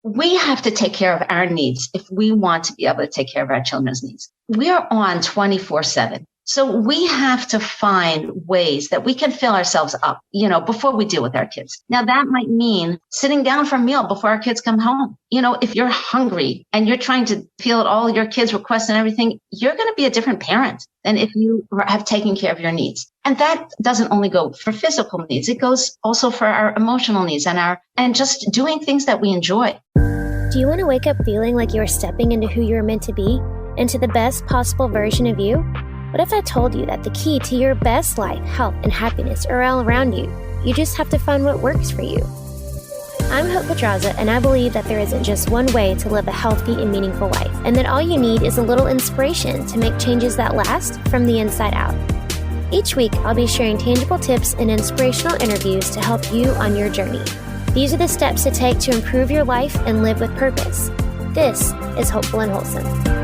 we have to take care of our needs if we want to be able to take care of our children's needs. We are on 24/7. So we have to find ways that we can fill ourselves up, before we deal with our kids. Now that might mean sitting down for a meal before our kids come home. If you're hungry and you're trying to fill all your kids' requests and everything, you're going to be a different parent than if you have taken care of your needs. And that doesn't only go for physical needs. It goes also for our emotional needs and just doing things that we enjoy. Do you want to wake up feeling like you are stepping into who you are meant to be, into the best possible version of you? What if I told you that the key to your best life, health, and happiness are all around you? You just have to find what works for you. I'm Hope Pedraza, and I believe that there isn't just one way to live a healthy and meaningful life, and that all you need is a little inspiration to make changes that last from the inside out. Each week, I'll be sharing tangible tips and inspirational interviews to help you on your journey. These are the steps to take to improve your life and live with purpose. This is Hopeful and Wholesome.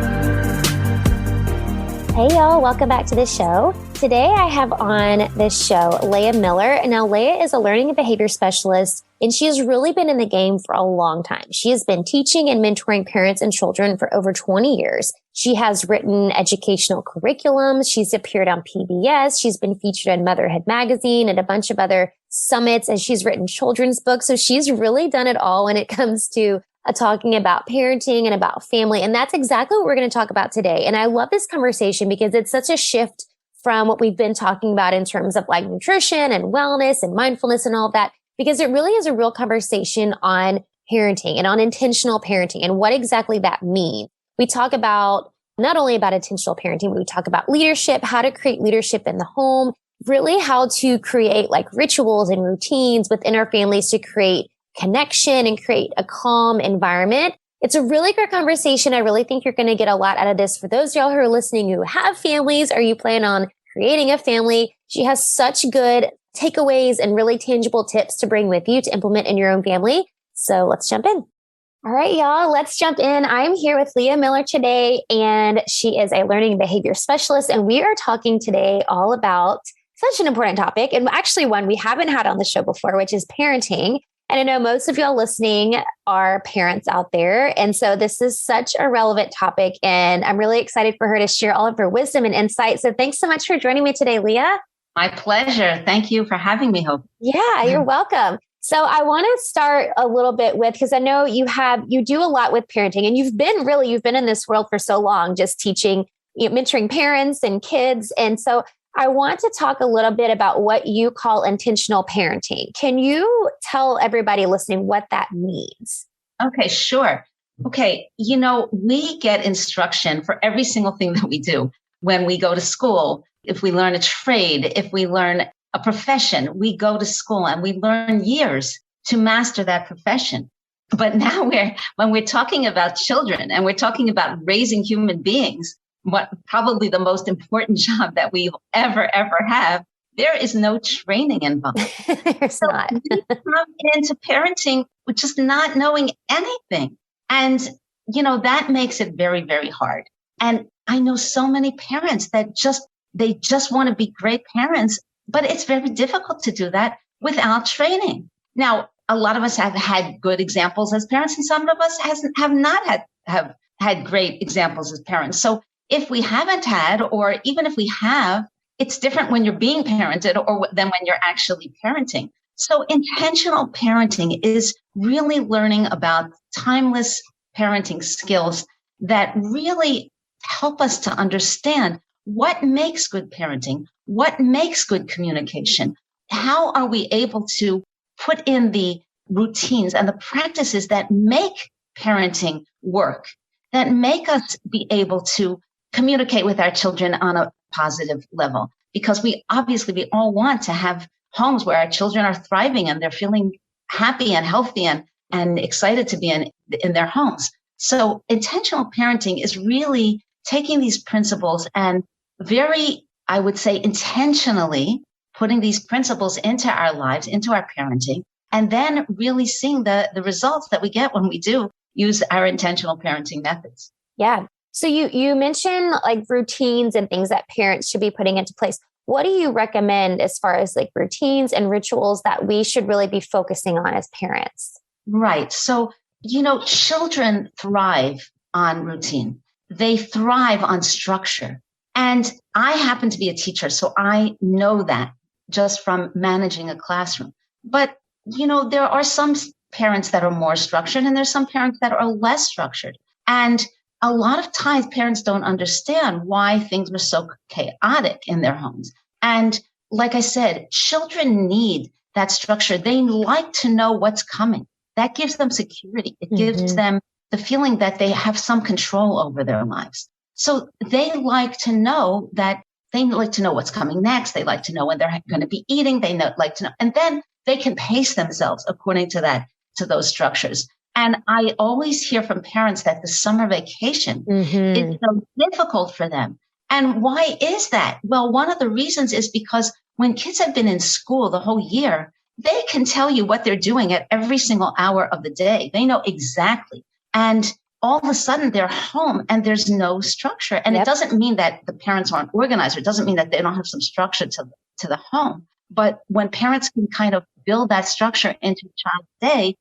Hey y'all, welcome back to the show. Today I have on this show Leah Miller. And now Leah is a learning and behavior specialist, and she has really been in the game for a long time. She has been teaching and mentoring parents and children for over 20 years. She has written educational curriculums. She's appeared on PBS. She's been featured in Motherhood magazine and a bunch of other summits, and she's written children's books. So she's really done it all when it comes to talking about parenting and about family. And that's exactly what we're going to talk about today. And I love this conversation because it's such a shift from what we've been talking about in terms of like nutrition and wellness and mindfulness and all of that, because it really is a real conversation on parenting and on intentional parenting and what exactly that means. We talk about not only about intentional parenting, but we talk about leadership, how to create leadership in the home, really how to create like rituals and routines within our families to create connection and create a calm environment. It's a really great conversation. I really think you're going to get a lot out of this. For those of y'all who are listening who have families, or you plan on creating a family, she has such good takeaways and really tangible tips to bring with you to implement in your own family. So let's jump in. All right, y'all, let's jump in. I'm here with Leah Miller today, and she is a learning and behavior specialist. And we are talking today all about such an important topic, and actually one we haven't had on the show before, which is parenting. And I know most of y'all listening are parents out there. And so this is such a relevant topic. And I'm really excited for her to share all of her wisdom and insight. So thanks so much for joining me today, Leah. My pleasure. Thank you for having me, Hope. Yeah, you're welcome. So I want to start a little bit with, because I know you do a lot with parenting, and you've been in this world for so long, just teaching, mentoring parents and kids. And so I want to talk a little bit about what you call intentional parenting. Can you tell everybody listening what that means? Okay, sure. Okay, we get instruction for every single thing that we do when we go to school. If we learn a trade, if we learn a profession, we go to school and we learn years to master that profession. But now when we're talking about children and we're talking about raising human beings, what probably the most important job that we ever have, there is no training involved. There's not. We come into parenting with just not knowing anything. And, that makes it very, very hard. And I know so many parents that they just want to be great parents, but it's very difficult to do that without training. Now, a lot of us have had good examples as parents, and some of us have not had great examples as parents. So if we haven't had, or even if we have, it's different when you're being parented than when you're actually parenting. So intentional parenting is really learning about timeless parenting skills that really help us to understand what makes good parenting, what makes good communication. How are we able to put in the routines and the practices that make parenting work, that make us be able to communicate with our children on a positive level? Because we all want to have homes where our children are thriving and they're feeling happy and healthy and excited to be in their homes. So intentional parenting is really taking these principles and very, I would say, intentionally putting these principles into our lives, into our parenting, and then really seeing the results that we get when we do use our intentional parenting methods. Yeah. So you mentioned like routines and things that parents should be putting into place. What do you recommend as far as like routines and rituals that we should really be focusing on as parents? Right. So, children thrive on routine. They thrive on structure. And I happen to be a teacher, so I know that just from managing a classroom. But, there are some parents that are more structured and there's some parents that are less structured. And a lot of times parents don't understand why things were so chaotic in their homes. And like I said, children need that structure. They like to know what's coming. That gives them security. It gives them the feeling that they have some control over their lives. So they like to know what's coming next. They like to know when they're going to be eating. Like to know, and then they can pace themselves according to those structures. And I always hear from parents that the summer vacation is so difficult for them. And why is that? Well, one of the reasons is because when kids have been in school the whole year, they can tell you what they're doing at every single hour of the day. They know exactly. And all of a sudden they're home and there's no structure. And It doesn't mean that the parents aren't organized. It doesn't mean that they don't have some structure to the home. But when parents can kind of build that structure into a child's day,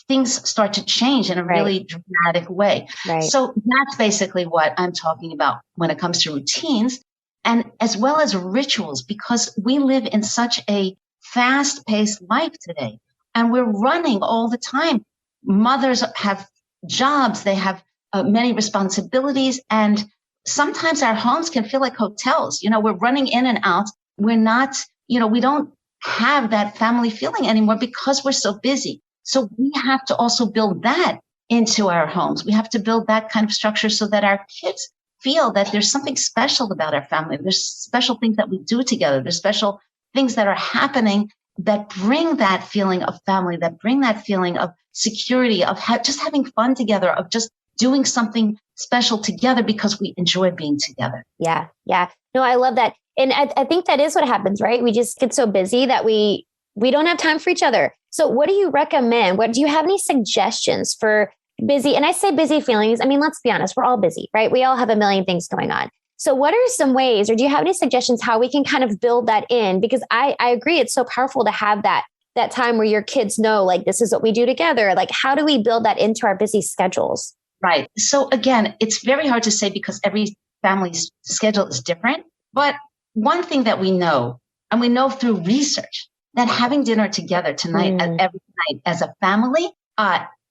things start to change in a really dramatic way. Right. So that's basically what I'm talking about when it comes to routines, and as well as rituals, because we live in such a fast-paced life today, and we're running all the time. Mothers have jobs, they have many responsibilities, and sometimes our homes can feel like hotels. We're running in and out. We're not, we don't have that family feeling anymore because we're so busy. So we have to also build that into our homes. We have to build that kind of structure so that our kids feel that there's something special about our family. There's special things that we do together. There's special things that are happening that bring that feeling of family, that bring that feeling of security, of just having fun together, of just doing something special together because we enjoy being together. Yeah. Yeah. No, I love that. And I think that is what happens, right? We just get so busy that we don't have time for each other. So what do you recommend? Do you have any suggestions for busy? And I say busy feelings. I mean, let's be honest, we're all busy, right? We all have a million things going on. So what are some ways, or do you have any suggestions how we can kind of build that in? Because I agree, it's so powerful to have that time where your kids know, like, this is what we do together. Like, how do we build that into our busy schedules? Right. So again, it's very hard to say because every family's schedule is different. But one thing that we know, and we know through research, that having dinner together tonight, every night as a family,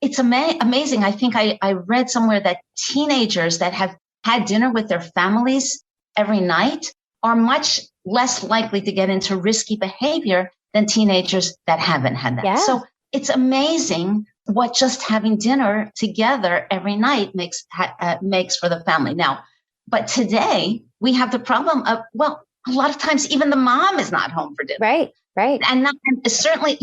it's amazing. I think I read somewhere that teenagers that have had dinner with their families every night are much less likely to get into risky behavior than teenagers that haven't had that. Yeah. So it's amazing what just having dinner together every night makes for the family. Now, but today we have the problem of, well, a lot of times even the mom is not home for dinner. Right. And certainly,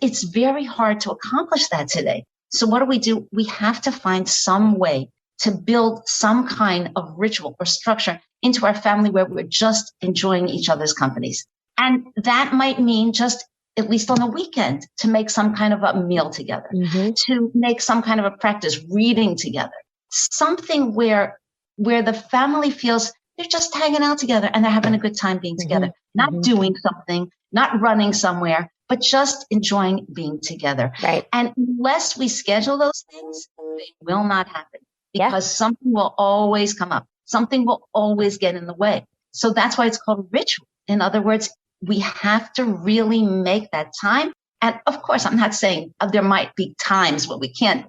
it's very hard to accomplish that today. So what do? We have to find some way to build some kind of ritual or structure into our family where we're just enjoying each other's companies. And that might mean just, at least on the weekend, to make some kind of a meal together, to make some kind of a practice reading together, something where the family feels they're just hanging out together and they're having a good time being together, not doing something, not running somewhere, but just enjoying being together. Right. And unless we schedule those things, they will not happen because something will always come up. Something will always get in the way. So that's why it's called a ritual. In other words, we have to really make that time. And of course, I'm not saying there might be times where we can't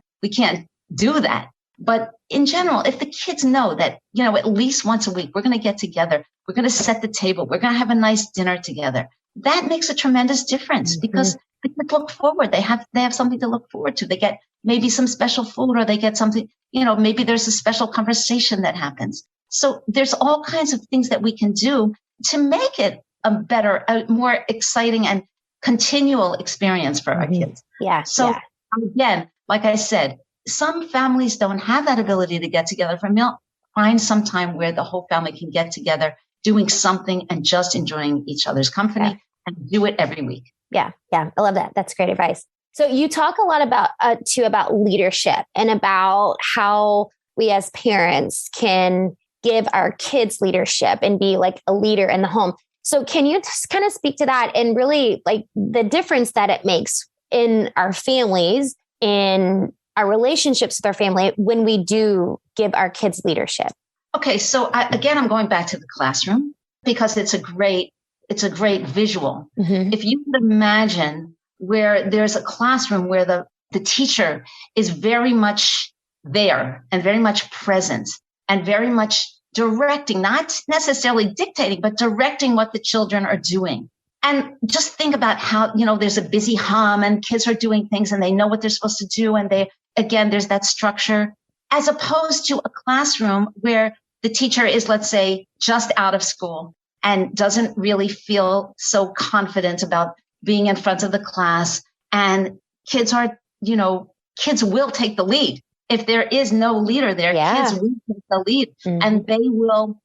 do that. But in general, if the kids know that, at least once a week, we're going to get together, we're going to set the table, we're going to have a nice dinner together, that makes a tremendous difference because the kids look forward. They have something to look forward to. They get maybe some special food, or they get something, maybe there's a special conversation that happens. So there's all kinds of things that we can do to make it a more exciting and continual experience for our kids. Yeah. So again, like I said, some families don't have that ability to get together for a meal. Find some time where the whole family can get together, doing something and just enjoying each other's company, and do it every week. Yeah. I love that. That's great advice. So you talk a lot about leadership and about how we as parents can give our kids leadership and be like a leader in the home. So can you just kind of speak to that and really like the difference that it makes in our families in our relationships with our family when we do give our kids leadership? Okay. So again, I'm going back to the classroom because it's a great visual. Mm-hmm. If you could imagine where there's a classroom where the teacher is very much there and very much present and very much directing, not necessarily dictating, but directing what the children are doing. And just think about how, there's a busy hum and kids are doing things and they know what they're supposed to do. And there's that structure, as opposed to a classroom where the teacher is, let's say, just out of school and doesn't really feel so confident about being in front of the class. And kids will take the lead. If there is no leader there, kids will take the lead. Mm-hmm. And they will,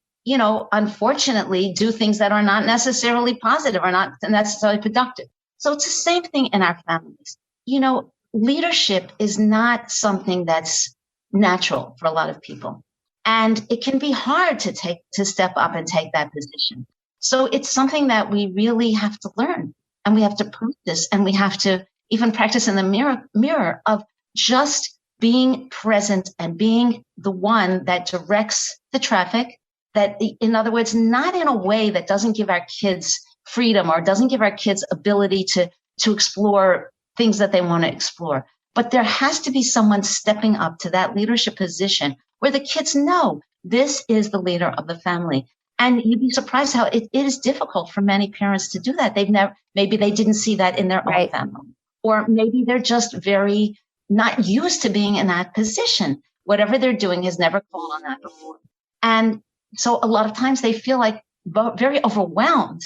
unfortunately do things that are not necessarily positive or not necessarily productive. So it's the same thing in our families. Leadership is not something that's natural for a lot of people. And it can be hard to step up and take that position. So it's something that we really have to learn, and we have to practice, and we have to even practice in the mirror of just being present and being the one that directs the traffic. That, in other words, not in a way that doesn't give our kids freedom or doesn't give our kids ability to explore things that they want to explore. But there has to be someone stepping up to that leadership position where the kids know this is the leader of the family. And you'd be surprised how it is difficult for many parents to do that. Maybe they didn't see that in their own family, or maybe they're just very not used to being in that position. Whatever they're doing has never come on that before. And so a lot of times they feel like very overwhelmed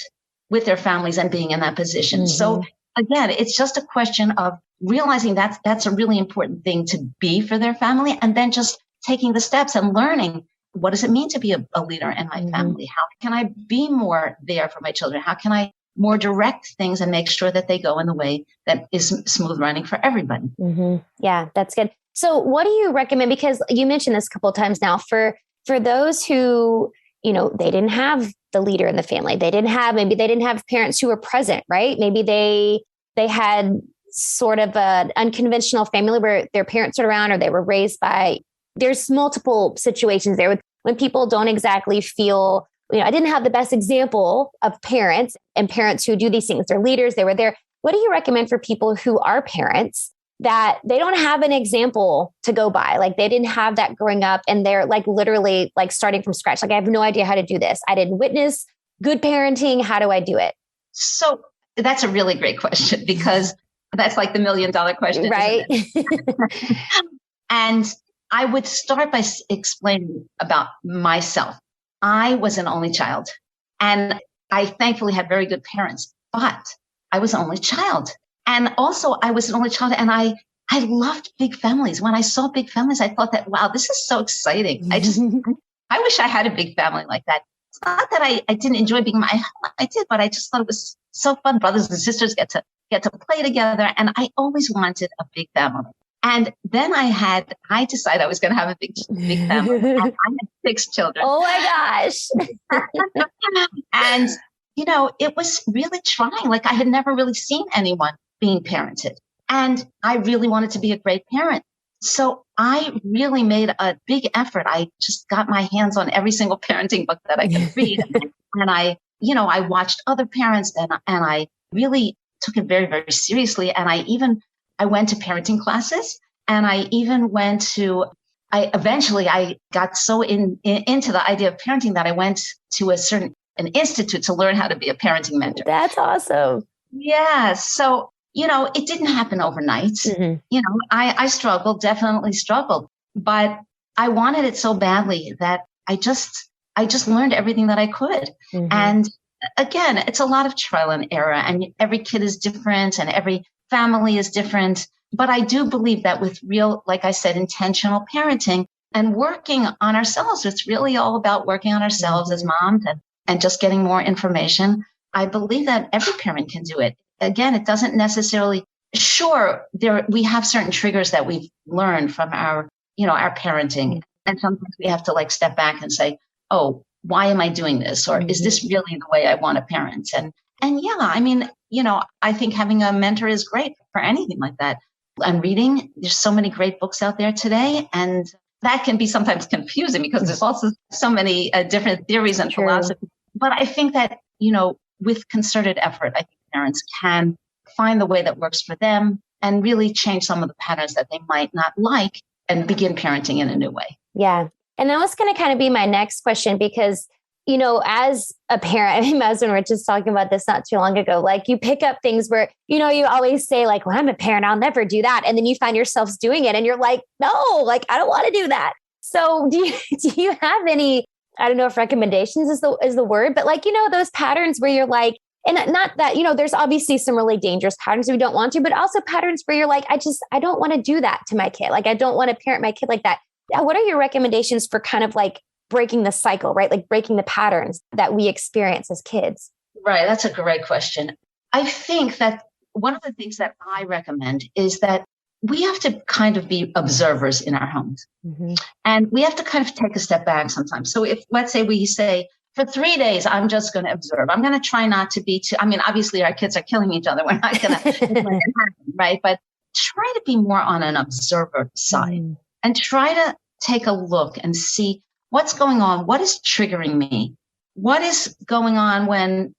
with their families and being in that position. Mm-hmm. So again, it's just a question of realizing that's a really important thing to be for their family, and then just taking the steps and learning, what does it mean to be a leader in my family? How can I be more there for my children? How can I more direct things and make sure that they go in the way that is smooth running for everybody? Mm-hmm. Yeah, that's good. So what do you recommend? Because you mentioned this a couple of times now, for those who, they didn't have the leader in the family. Maybe they didn't have parents who were present, right? Maybe they had sort of an unconventional family where their parents were around, or they were raised by, there's multiple situations there when people don't exactly feel, I didn't have the best example of parents and parents who do these things. They're leaders. They were there. What do you recommend for people who are parents that they don't have an example to go by? Like they didn't have that growing up, and they're like literally like starting from scratch. Like I have no idea how to do this. I didn't witness good parenting. How do I do it? So that's a really great question, because that's like the $1 million question, right? And I would start by explaining about myself. I was an only child, and I thankfully had very good parents, but I was an only child. And also I was an only child, and I loved big families. When I saw big families, I thought that, wow, this is so exciting. I wish I had a big family like that. It's not that I didn't enjoy being I did, but I just thought it was so fun. Brothers and sisters get to play together. And I always wanted a big family. And then I decided I was going to have a big family. And I had 6 children. Oh my gosh. And, it was really trying. Like I had never really seen anyone being parented. And I really wanted to be a great parent. So I really made a big effort. I just got my hands on every single parenting book that I could read. And I watched other parents, and I really took it very, very seriously. And I went to parenting classes, and I even went to, I got so into the idea of parenting that I went to an institute to learn how to be a parenting mentor. That's awesome. Yeah. So, it didn't happen overnight. Mm-hmm. I definitely struggled, but I wanted it so badly that I just learned everything that I could. Mm-hmm. And again, it's a lot of trial and error, and every kid is different and every family is different. But I do believe that with real, like I said, intentional parenting and working on ourselves, it's really all about working on ourselves as moms and just getting more information. I believe that every parent can do it. Again, it doesn't necessarily, we have certain triggers that we've learned from our parenting. And sometimes we have to step back and say, oh, why am I doing this? Or is this really the way I want to parent? And yeah, I think having a mentor is great for anything like that. and reading. There's so many great books out there today. And that can be sometimes confusing because there's also so many different theories and philosophies. But I think that, with concerted effort, I think parents can find the way that works for them and really change some of the patterns that they might not like and begin parenting in a new way. Yeah. And that was going to kind of be my next question because, as a parent, my husband were just talking about this not too long ago, like you pick up things where, you always say like, well, I'm a parent, I'll never do that. And then you find yourselves doing it and you're like, no, like, I don't want to do that. So do you have any, I don't know if recommendations is the word, but like, those patterns where you're like, and not that, there's obviously some really dangerous patterns we don't want to, but also patterns where you're like, I don't want to do that to my kid. Like, I don't want to parent my kid like that. What are your recommendations for kind of like breaking the cycle, right? Like breaking the patterns that we experience as kids? Right. That's a great question. I think that one of the things that I recommend is that we have to kind of be observers in our homes. Mm-hmm. And we have to kind of take a step back sometimes. So if, let's say we say, for 3 days, I'm just going to observe. I'm going to try not to be too, obviously our kids are killing each other. We're not going to, right? But try to be more on an observer side and try to take a look and see what's going on. What is triggering me? What is going on when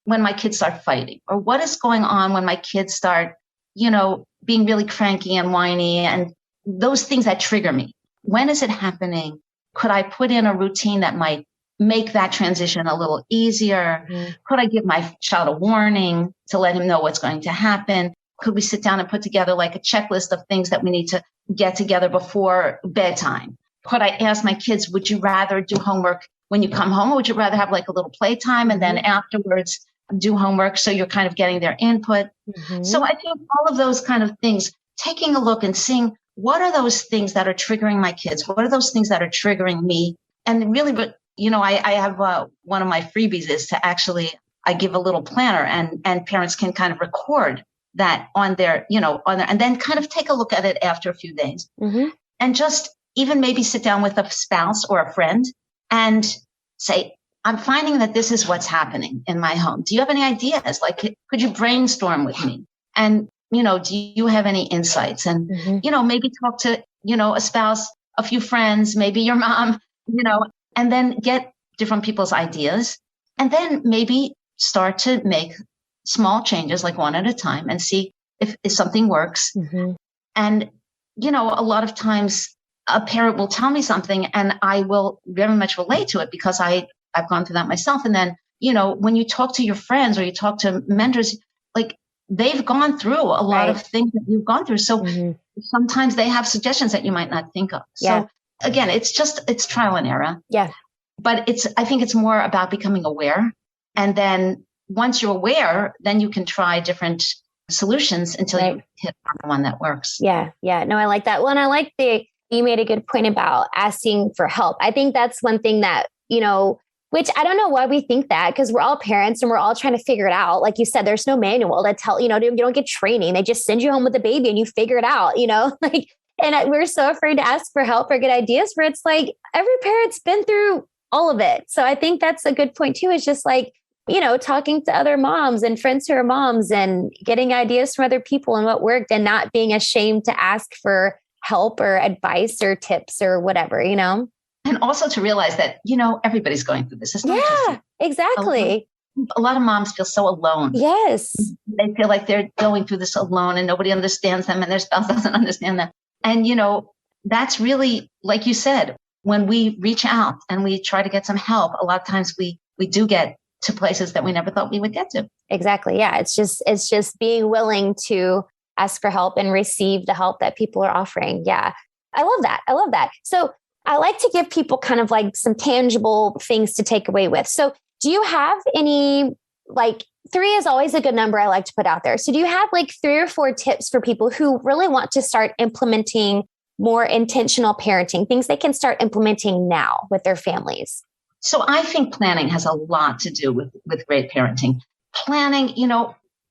my kids start fighting, or what is going on when my kids start, being really cranky and whiny and those things that trigger me. When is it happening? Could I put in a routine that might make that transition a little easier? Could I give my child a warning to let him know what's going to happen? Could we sit down and put together like a checklist of things that we need to get together before bedtime? Could I ask my kids, would you rather do homework when you come home, or would you rather have like a little playtime and then afterwards do homework? So you're kind of getting their input. So I think all of those kind of things, taking a look and seeing what are those things that are triggering my kids? What are those things that are triggering me? And really, I have one of my freebies is to actually, I give a little planner and parents can kind of record that on their, and then kind of take a look at it after a few days and just even maybe sit down with a spouse or a friend and say, I'm finding that this is what's happening in my home. Do you have any ideas? Like, could you brainstorm with me? And, do you have any insights? And, maybe talk to, a spouse, a few friends, maybe your mom, and then get different people's ideas. And then maybe start to make small changes, like one at a time, and see if something works. And, a lot of times a parent will tell me something and I will very much relate to it because I've gone through that myself. And then, when you talk to your friends or you talk to mentors, like they've gone through a lot of things that you've gone through. So sometimes they have suggestions that you might not think of. So again, it's trial and error. Yeah. But I think it's more about becoming aware. And then once you're aware, then you can try different solutions until you hit on one that works. Yeah. Yeah. No, I like that one. I like you made a good point about asking for help. I think that's one thing that, which I don't know why we think that, because we're all parents and we're all trying to figure it out. Like you said, there's no manual that you don't get training. They just send you home with a baby and you figure it out, and we're so afraid to ask for help or get ideas where it's like every parent's been through all of it. So I think that's a good point too, is just like, talking to other moms and friends who are moms and getting ideas from other people and what worked and not being ashamed to ask for help or advice or tips or whatever, And also to realize that, everybody's going through this. It's not just exactly. A lot of moms feel so alone. Yes. They feel like they're going through this alone and nobody understands them and their spouse doesn't understand them. And, that's really, like you said, when we reach out and we try to get some help, a lot of times we do get to places that we never thought we would get to. Exactly. Yeah. It's just being willing to ask for help and receive the help that people are offering. Yeah. I love that. So I like to give people kind of like some tangible things to take away with. So do you have any, like 3 is always a good number I like to put out there. So do you have like 3 or 4 tips for people who really want to start implementing more intentional parenting, things they can start implementing now with their families? So I think planning has a lot to do with great parenting. Planning,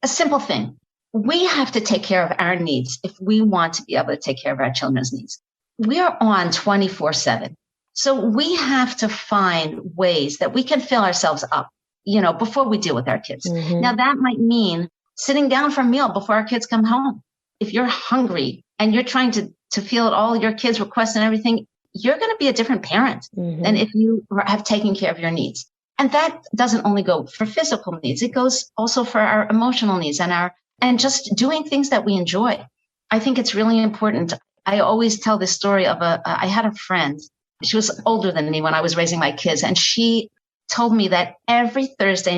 a simple thing. We have to take care of our needs if we want to be able to take care of our children's needs. We are on 24/7. So we have to find ways that we can fill ourselves up, before we deal with our kids. Now that might mean sitting down for a meal before our kids come home if you're hungry and you're trying to field all your kids' requests and everything, you're going to be a different parent than if you have taken care of your needs. And that doesn't only go for physical needs. It goes also for our emotional needs and just doing things that we enjoy. I think it's really important. I always tell this story of I had a friend. She was older than me when I was raising my kids. And she told me that every Thursday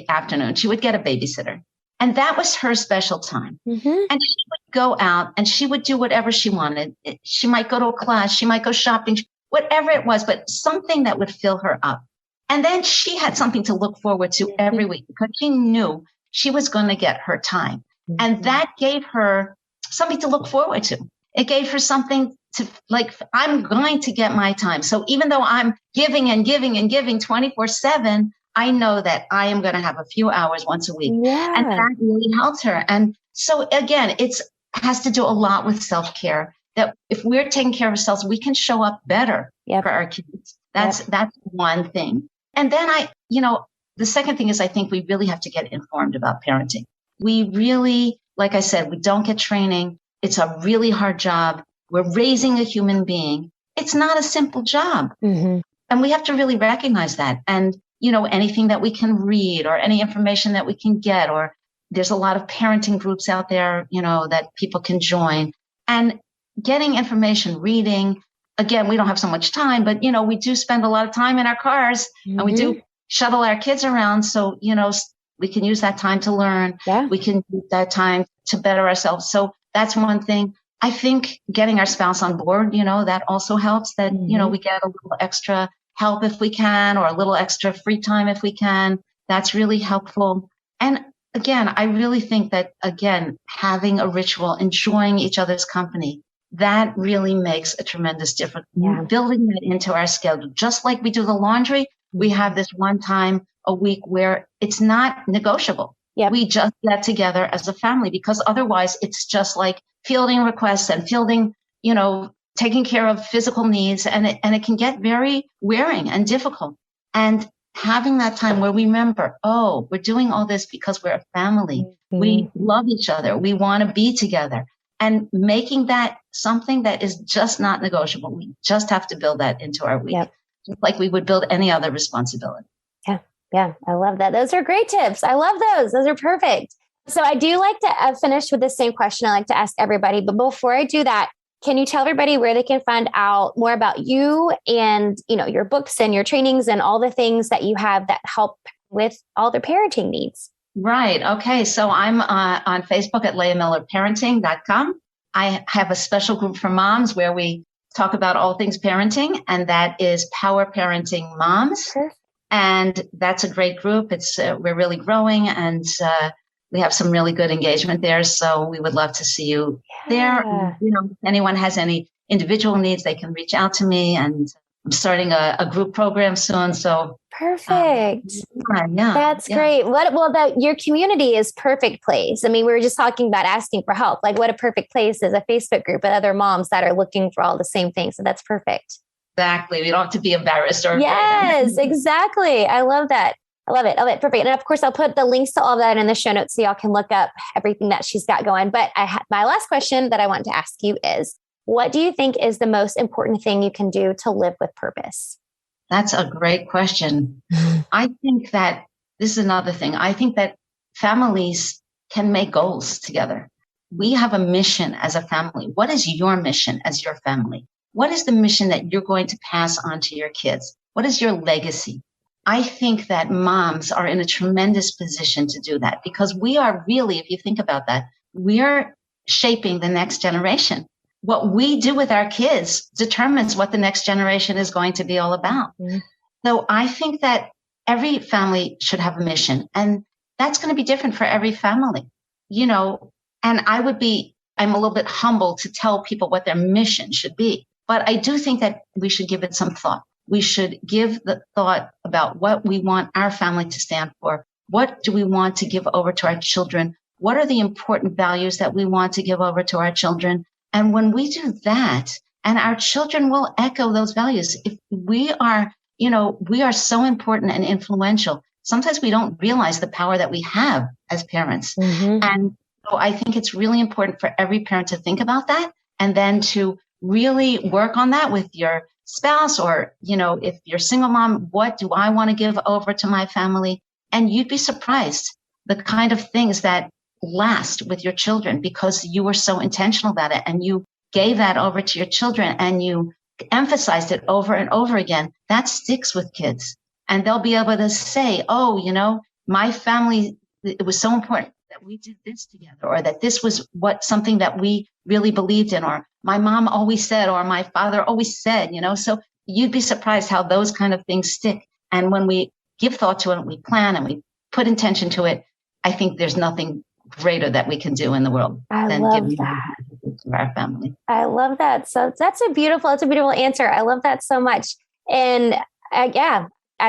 afternoon, she would get a babysitter. And that was her special time. And she would go out and she would do whatever she wanted. She might go to a class. She might go shopping, whatever it was, but something that would fill her up. And then she had something to look forward to every week because she knew she was going to get her time. And that gave her something to look forward to. It gave her something to I'm going to get my time. So even though I'm giving and giving and giving 24/7, I know that I am going to have a few hours once a week. Yeah. And that really helped her. And so again, it has to do a lot with self-care, that if we're taking care of ourselves, we can show up better for our kids. That's one thing. And then the second thing is I think we really have to get informed about parenting. We really, like I said, we don't get training. It's a really hard job. We're raising a human being. It's not a simple job. And we have to really recognize that. And, anything that we can read or any information that we can get, or there's a lot of parenting groups out there, that people can join, and getting information, reading. Again, we don't have so much time, but, we do spend a lot of time in our cars and we do shuttle our kids around. So, we can use that time to learn. Yeah. We can use that time to better ourselves. So that's one thing. I think getting our spouse on board, that also helps, that, we get a little extra help if we can, or a little extra free time if we can. That's really helpful. And again, I really think that, having a ritual, enjoying each other's company, that really makes a tremendous difference. Yeah. Building that into our schedule, just like we do the laundry, we have this one time a week where it's not negotiable. Yep. We just get together as a family, because otherwise it's just like fielding requests and fielding, taking care of physical needs. And it can get very wearing and difficult. And having that time where we remember, we're doing all this because we're a family. We love each other. We want to be together, and making that something that is just not negotiable. We just have to build that into our week, just like we would build any other responsibility. Yeah, I love that. Those are great tips. I love those. Those are perfect. So I do like to finish with the same question I like to ask everybody. But before I do that, can you tell everybody where they can find out more about you and, your books and your trainings and all the things that you have that help with all their parenting needs? Right. Okay. So I'm on Facebook at leahmillerparenting.com. I have a special group for moms where we talk about all things parenting, and that is Power Parenting Moms. Sure. And that's a great group. It's we're really growing, and we have some really good engagement there. So we would love to see you there. If anyone has any individual needs, they can reach out to me. And I'm starting a group program soon. So perfect. That's great. Your community is perfect place. I mean, we were just talking about asking for help. Like, what a perfect place is a Facebook group of other moms that are looking for all the same things. So that's perfect. Exactly. We don't have to be embarrassed or yes, exactly. I love that. I love it. Perfect. And of course, I'll put the links to all of that in the show notes so y'all can look up everything that she's got going. But my last question that I want to ask you is, what do you think is the most important thing you can do to live with purpose? That's a great question. I think that this is another thing. I think that families can make goals together. We have a mission as a family. What is your mission as your family? What is the mission that you're going to pass on to your kids? What is your legacy? I think that moms are in a tremendous position to do that, because we are really, if you think about that, we're shaping the next generation. What we do with our kids determines what the next generation is going to be all about. Mm-hmm. So I think that every family should have a mission, and that's going to be different for every family, and I'm a little bit humble to tell people what their mission should be. But I do think that we should give it some thought. We should give the thought about what we want our family to stand for. What do we want to give over to our children? What are the important values that we want to give over to our children? And when we do that, and our children will echo those values, if we are so important and influential. Sometimes we don't realize the power that we have as parents. Mm-hmm. And So I think it's really important for every parent to think about that and then to really work on that with your spouse or, if you're single mom, what do I want to give over to my family? And you'd be surprised the kind of things that last with your children because you were so intentional about it and you gave that over to your children and you emphasized it over and over again. That sticks with kids and they'll be able to say, oh, my family, it was so important that we did this together or that this was something that we really believed in or my mom always said or my father always said, so you'd be surprised how those kind of things stick. And when we give thought to it, we plan and we put intention to it, I think there's nothing greater that we can do in the world than giving that to our family. I love that. So that's a beautiful answer. I love that so much. And I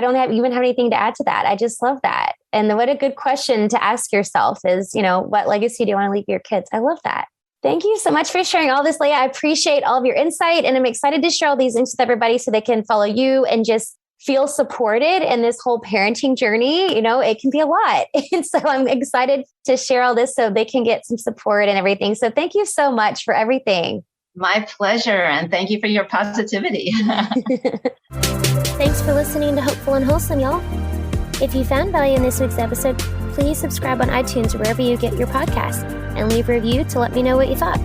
don't even have anything to add to that. I just love that. And what a good question to ask yourself is, what legacy do you want to leave your kids? I love that. Thank you so much for sharing all this, Leah. I appreciate all of your insight and I'm excited to share all these links with everybody so they can follow you and just feel supported in this whole parenting journey. It can be a lot. And so I'm excited to share all this so they can get some support and everything. So thank you so much for everything. My pleasure. And thank you for your positivity. Thanks for listening to Hopeful and Wholesome, y'all. If you found value in this week's episode, please subscribe on iTunes or wherever you get your podcasts and leave a review to let me know what you thought.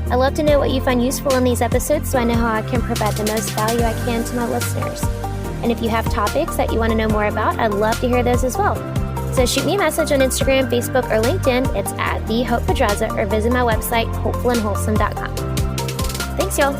I love to know what you find useful in these episodes so I know how I can provide the most value I can to my listeners. And if you have topics that you want to know more about, I'd love to hear those as well. So shoot me a message on Instagram, Facebook, or LinkedIn. It's @TheHopePedraza or visit my website, hopefulandwholesome.com. Thanks, y'all.